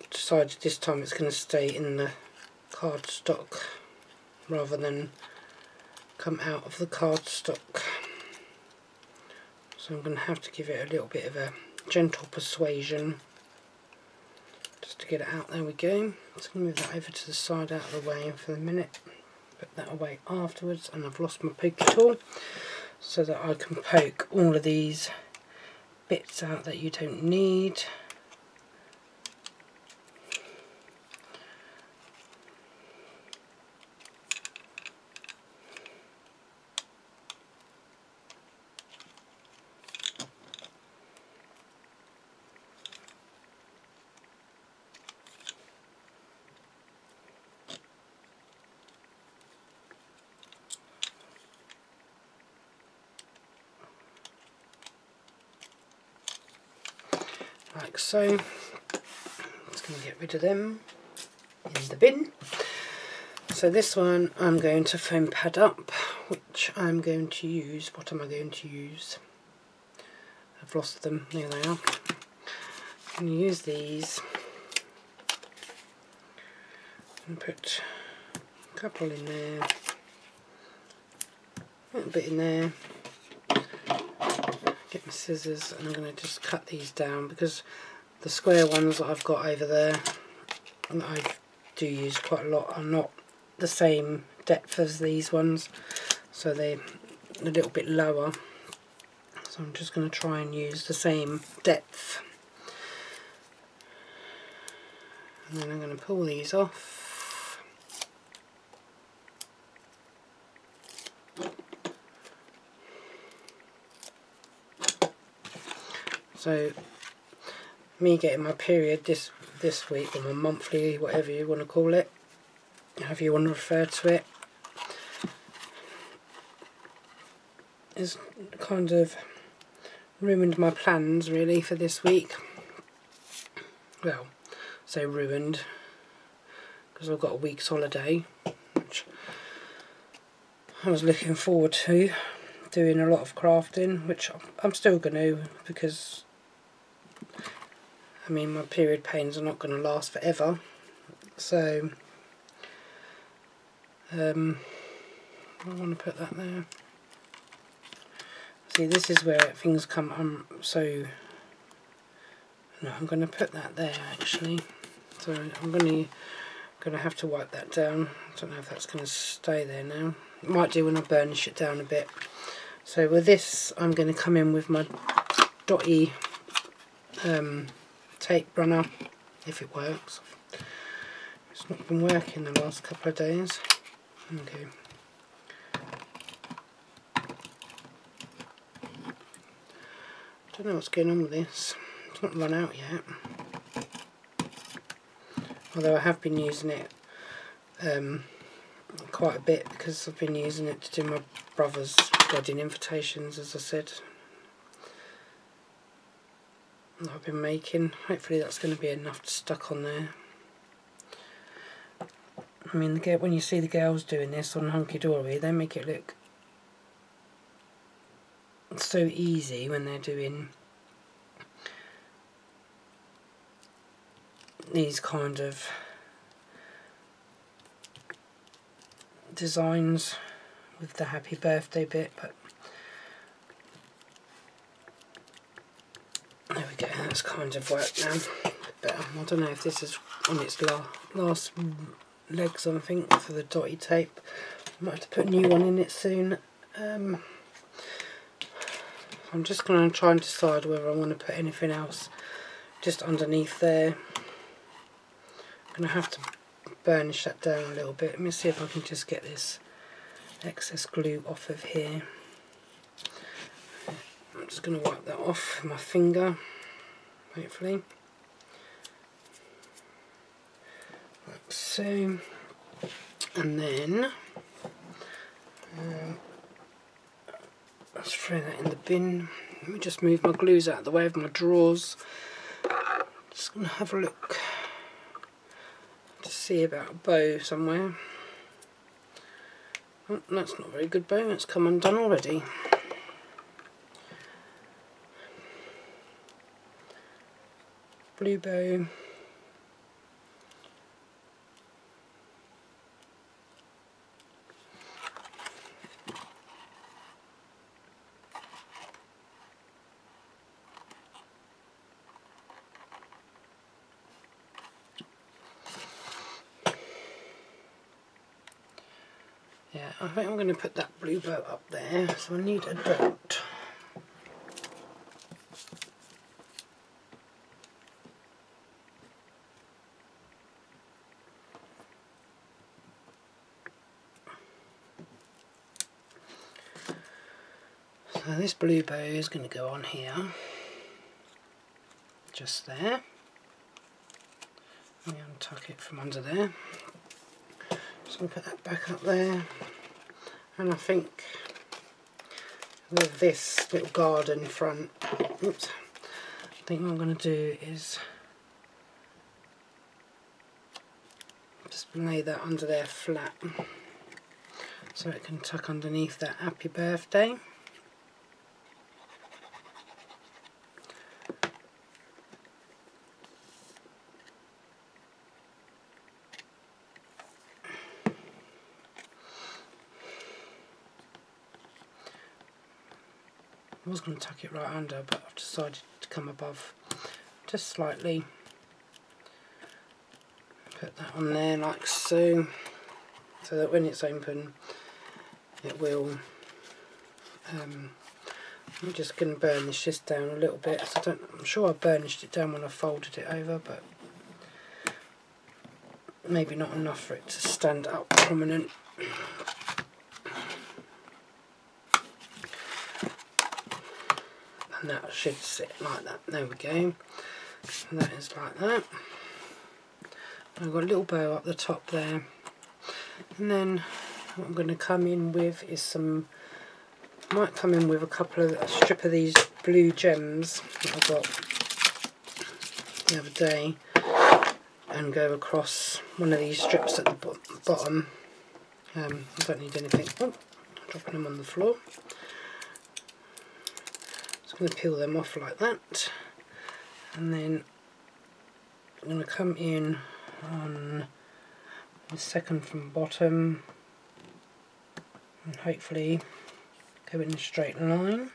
decided this time it's going to stay in the cardstock rather than come out of the cardstock. So I'm going to have to give it a little bit of a gentle persuasion just to get it out. There we go. Just going to move that over to the side out of the way for the minute. Put that away afterwards, and I've lost my poker tool so that I can poke all of these bits out that you don't need. Like so. Just going to get rid of them in the bin. So this one I'm going to foam pad up, which I'm going to use. What am I going to use? I've lost them. There they are. I'm going to use these and put a couple in there, a little bit in there. Get my scissors, and I'm going to just cut these down because the square ones that I've got over there, and I do use quite a lot, are not the same depth as these ones, so they're a little bit lower. So I'm just going to try and use the same depth, and then I'm going to pull these off. So me getting my period this week, or my monthly, whatever you want to call it, however you want to refer to it, has kind of ruined my plans really for this week. Well, say ruined, because I've got a week's holiday, which I was looking forward to, doing a lot of crafting, which I'm still going to, because I mean my period pains are not going to last forever, so I want to put that there. See, this is where things come no, I'm going to put that there actually, so I'm going to have to wipe that down. I don't know if that's going to stay there now. It might do when I burnish it down a bit. So with this I'm going to come in with my dotty tape runner, if it works. It's not been working the last couple of days. Okay. Don't know what's going on with this. It's not run out yet. Although I have been using it quite a bit, because I've been using it to do my brother's wedding invitations, as I said, that I've been making. Hopefully that's going to be enough to stuck on there. I mean, when you see the girls doing this on Hunkydory, they make it look so easy when they're doing these kind of designs with the happy birthday bit, but there we go, that's kind of worked now a bit better. I don't know if this is on its last legs, I think, for the dotty tape. I might have to put a new one in it soon. I'm just going to try and decide whether I want to put anything else just underneath there. I'm going to have to burnish that down a little bit. Let me see if I can just get this excess glue off of here. I'm just going to wipe that off with my finger, hopefully. Like so. And then let's throw that in the bin. Let me just move my glues out of the way of my drawers. Just going to have a look to see about a bow somewhere. Oh, that's not a very good bow, it's come undone already. Blue bow. Yeah, I think I'm going to put that blue bow up there, so I need a dot. So this blue bow is going to go on here, just there. Let me untuck it from under there. Just going to put that back up there. And I think with this little garden front, oops, I think what I'm going to do is just lay that under there flat, so it can tuck underneath that happy birthday. I was going to tuck it right under, but I've decided to come above just slightly. Put that on there like so, so that when it's open it will, I'm just going to burnish this down a little bit. So I'm sure I burnished it down when I folded it over, but maybe not enough for it to stand up prominent. And that should sit like that. There we go. And that is like that. I've got a little bow up the top there. And then what I'm going to come in with is some, might come in with a strip of these blue gems that I got the other day, and go across one of these strips at the bottom. I don't need anything. Oh, dropping them on the floor. Just going to peel them off like that, and then I'm going to come in on the second from bottom, and hopefully go in a straight line.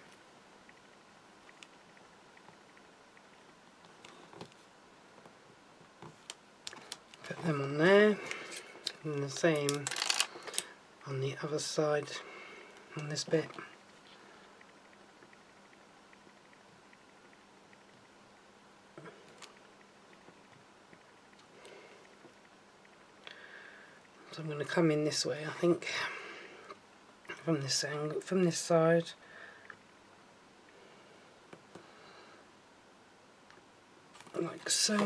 Put them on there, and the same on the other side on this bit. So I'm going to come in this way, I think, from this angle, from this side. Like so. So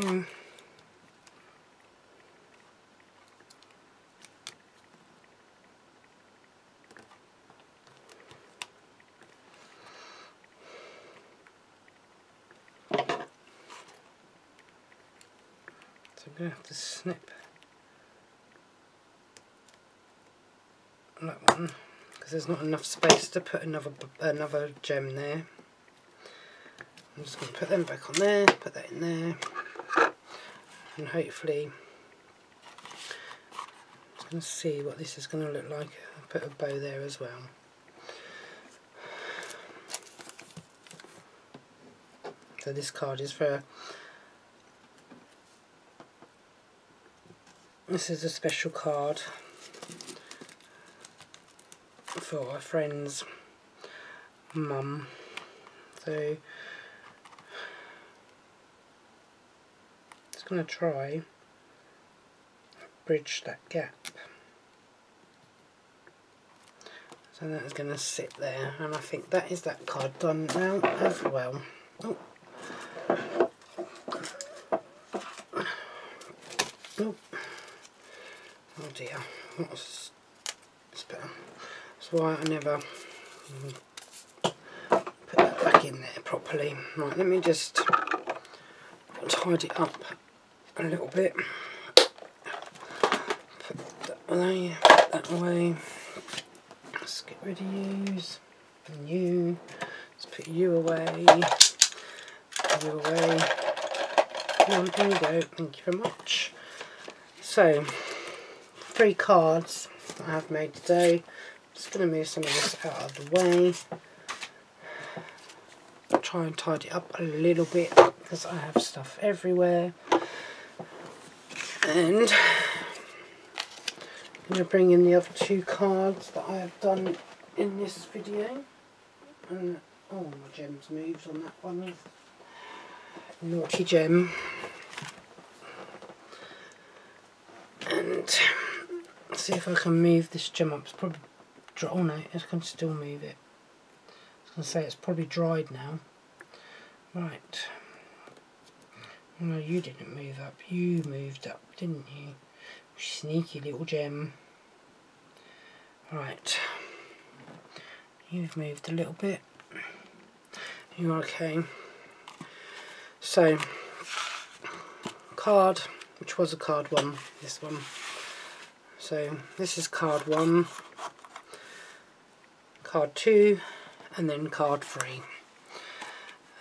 I'm going to have to snip that one because there's not enough space to put another gem there. I'm just going to put them back on there, put that in there, and hopefully I'm just going to see what this is going to look like. I'll put a bow there as well. So this card is for, this is a special card for a friend's mum. So just going to try bridge that gap. So that is going to sit there, and I think that is that card done now as well. Oh. Oh, oh dear, that's better. That's why I never put that back in there properly. Right, let me just tidy it up a little bit. Put that away, put that away. Let's get rid of yous and you. Let's put you away. You away. There we go, thank you very much. So, 3 cards that I have made today. I'm just going to move some of this out of the way. I'll try and tidy it up a little bit because I have stuff everywhere. And I'm going to bring in the other 2 cards that I have done in this video. And oh, my gem's moved on that one. Naughty gem. And see if I can move this gem up. It's probably dry. Oh no, I can still move it. I was going to say it's probably dried now. Right. No, you didn't move up. You moved up, didn't you? Sneaky little gem. Right. You've moved a little bit. You're okay. So, card, which was a card 1, this one. So this is card 1, card 2, and then card 3.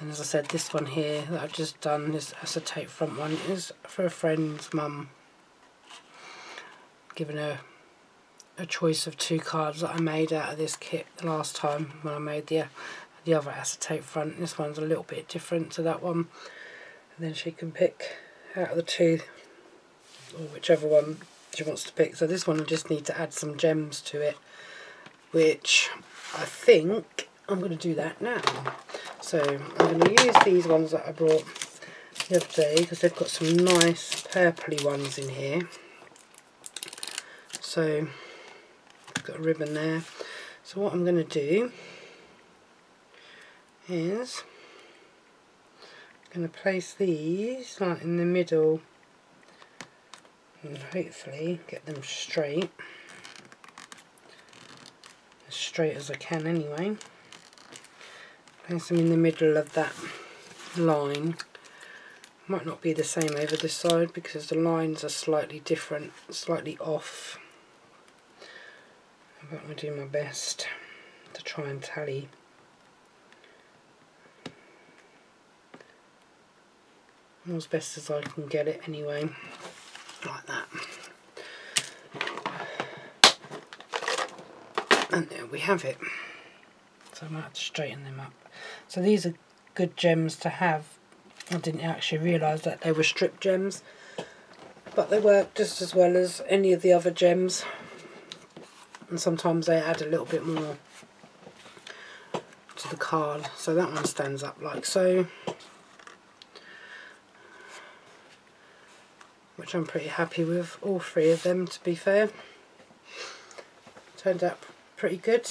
And as I said, this one here that I've just done, this acetate front one, is for a friend's mum. Given her a choice of 2 cards that I made out of this kit the last time when I made the other acetate front. This one's a little bit different to that one. And then she can pick out of the 2, or whichever one she wants to pick. So this one I just need to add some gems to it, which I think I'm going to do that now. So I'm going to use these ones that I brought the other day because they've got some nice purpley ones in here. So I've got a ribbon there. So what I'm going to do is I'm going to place these like in the middle and hopefully get them straight. straight as I can anyway. Place them in the middle of that line. Might not be the same over this side because the lines are slightly different, slightly off. But I'm going to do my best to try and tally. As best as I can get it anyway, like that. And there we have it. So I might have to straighten them up. So these are good gems to have. I didn't actually realise that they were strip gems, but they work just as well as any of the other gems, and sometimes they add a little bit more to the card. So that one stands up like so, which I'm pretty happy with, all three of them, to be fair. Turned out pretty good.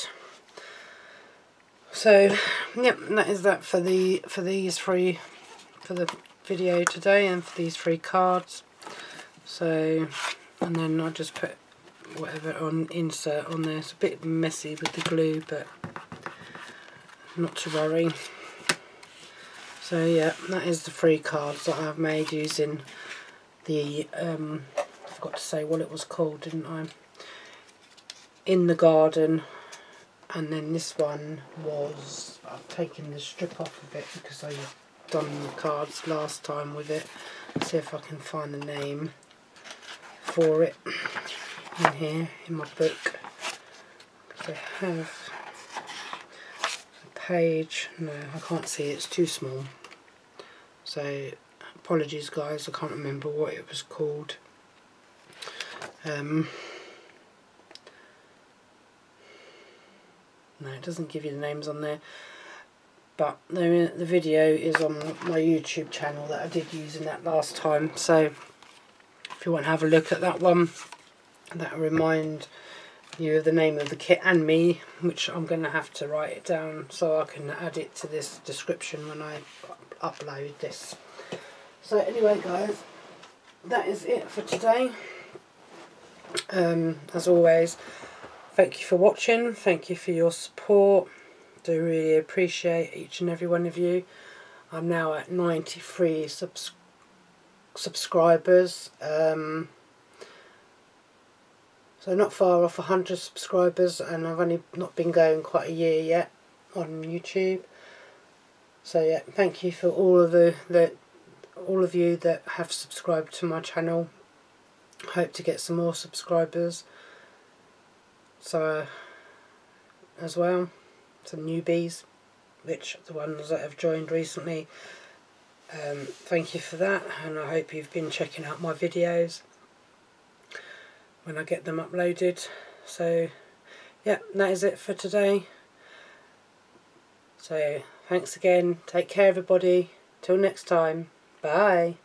So yep, that is that for these three, for the video today, and for these three cards. So, and then I'll just put whatever on insert on there. It's a bit messy with the glue, but not to worry. So yeah, that is the three cards that I've made using the I forgot to say what it was called, didn't I? In the Garden. And then this one was, I've taken the strip off of it because I've done the cards last time with it. Let's see if I can find the name for it in here in my book. Because I have a page. No, I can't see it, it's too small. So apologies guys, I can't remember what it was called. No, it doesn't give you the names on there, but the video is on my YouTube channel that I did use in that last time. So if you want to have a look at that one, that'll remind you of the name of the kit and me, which I'm going to have to write it down so I can add it to this description when I upload this. So anyway guys, that is it for today. As always, thank you for watching, thank you for your support. Do really appreciate each and every one of you. I'm now at 93 subscribers, so not far off 100 subscribers, and I've only not been going quite a year yet on YouTube. So yeah, thank you for all of all of you that have subscribed to my channel. Hope to get some more subscribers. So as well, some newbies, which the ones that have joined recently. Thank you for that, and I hope you've been checking out my videos when I get them uploaded. So yeah, that is it for today. So thanks again, take care everybody, till next time, bye.